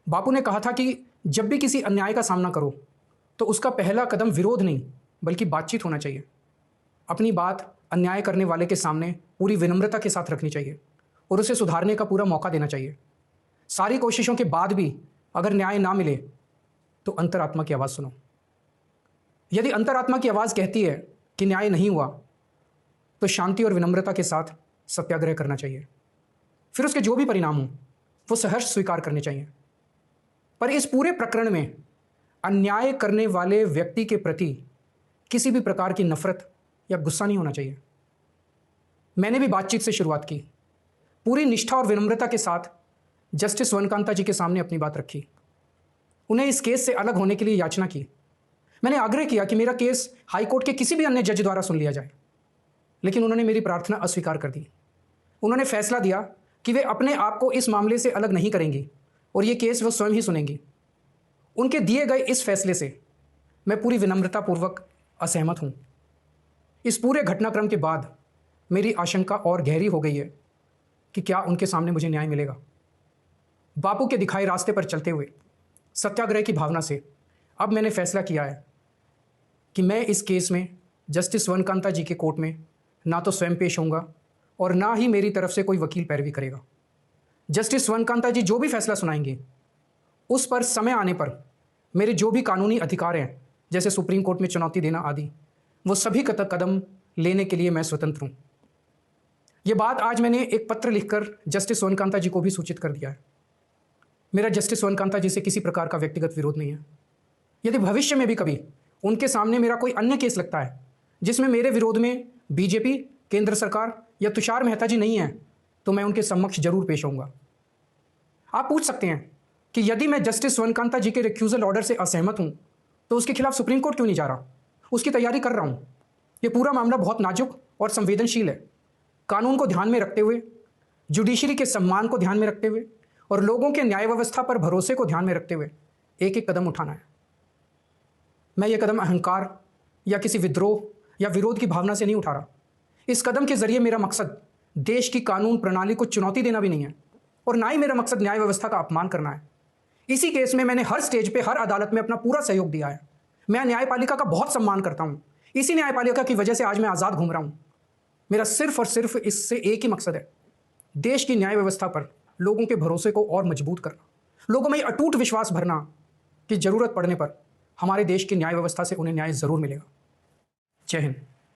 बापू ने कहा था कि जब भी किसी अन्याय का सामना करो तो उसका पहला कदम विरोध नहीं बल्कि बातचीत होना चाहिए। अपनी बात अन्याय करने वाले के सामने पूरी विनम्रता के साथ रखनी चाहिए और उसे सुधारने का पूरा मौका देना चाहिए। सारी कोशिशों के बाद भी अगर न्याय ना मिले तो अंतरात्मा की आवाज़ सुनो। यदि अंतरात्मा की आवाज़ कहती है कि न्याय नहीं हुआ तो शांति और विनम्रता के साथ सत्याग्रह करना चाहिए। फिर उसके जो भी परिणाम हो वो सहर्ष स्वीकार करने चाहिए। पर इस पूरे प्रकरण में अन्याय करने वाले व्यक्ति के प्रति किसी भी प्रकार की नफरत या गुस्सा नहीं होना चाहिए। मैंने भी बातचीत से शुरुआत की, पूरी निष्ठा और विनम्रता के साथ जस्टिस वनकांता जी के सामने अपनी बात रखी। उन्हें इस केस से अलग होने के लिए याचना की। मैंने आग्रह किया कि मेरा केस हाईकोर्ट के किसी भी अन्य जज द्वारा सुन लिया जाए, लेकिन उन्होंने मेरी प्रार्थना अस्वीकार कर दी। उन्होंने फैसला दिया कि वे अपने आप को इस मामले से अलग नहीं करेंगी और ये केस वो स्वयं ही सुनेंगी। उनके दिए गए इस फैसले से मैं पूरी विनम्रतापूर्वक असहमत हूँ। इस पूरे घटनाक्रम के बाद मेरी आशंका और गहरी हो गई है कि क्या उनके सामने मुझे न्याय मिलेगा। बापू के दिखाए रास्ते पर चलते हुए सत्याग्रह की भावना से अब मैंने फैसला किया है कि मैं इस केस में जस्टिस वनकांता जी के कोर्ट में ना तो स्वयं पेश होऊंगा और ना ही मेरी तरफ से कोई वकील पैरवी करेगा। जस्टिस वनकांता जी जो भी फैसला सुनाएंगे उस पर समय आने पर मेरे जो भी कानूनी अधिकार हैं, जैसे सुप्रीम कोर्ट में चुनौती देना आदि, वो सभी कदम लेने के लिए मैं स्वतंत्र हूँ। ये बात आज मैंने एक पत्र लिखकर जस्टिस वनकांता जी को भी सूचित कर दिया है। मेरा जस्टिस वनकांता जी से किसी प्रकार का व्यक्तिगत विरोध नहीं है। यदि भविष्य में भी कभी उनके सामने मेरा कोई अन्य केस लगता है जिसमें मेरे विरोध में बीजेपी, केंद्र सरकार या तुषार मेहता जी नहीं हैं, तो मैं उनके समक्ष जरूर पेश होऊंगा। आप पूछ सकते हैं कि यदि मैं जस्टिस वनकांता जी के रिक्यूजल ऑर्डर से असहमत हूं तो उसके खिलाफ सुप्रीम कोर्ट क्यों नहीं जा रहा? उसकी तैयारी कर रहा हूं। यह पूरा मामला बहुत नाजुक और संवेदनशील है। कानून को ध्यान में रखते हुए, जुडिशरी के सम्मान को ध्यान में रखते हुए और लोगों के न्याय व्यवस्था पर भरोसे को ध्यान में रखते हुए एक एक कदम उठाना है। मैं ये कदम अहंकार या किसी विद्रोह या विरोध की भावना से नहीं उठा रहा। इस कदम के जरिए मेरा मकसद देश की कानून प्रणाली को चुनौती देना भी नहीं है और ना ही मेरा मकसद न्याय व्यवस्था का अपमान करना है। इसी केस में मैंने हर स्टेज पे, हर अदालत में अपना पूरा सहयोग दिया है। मैं न्यायपालिका का बहुत सम्मान करता हूँ। इसी न्यायपालिका की वजह से आज मैं आज़ाद घूम रहा हूँ। मेरा सिर्फ और सिर्फ इससे एक ही मकसद है, देश की न्याय व्यवस्था पर लोगों के भरोसे को और मजबूत करना, लोगों में अटूट विश्वास भरना कि जरूरत पड़ने पर हमारे देश की न्याय व्यवस्था से उन्हें न्याय जरूर मिलेगा। जय हिंद।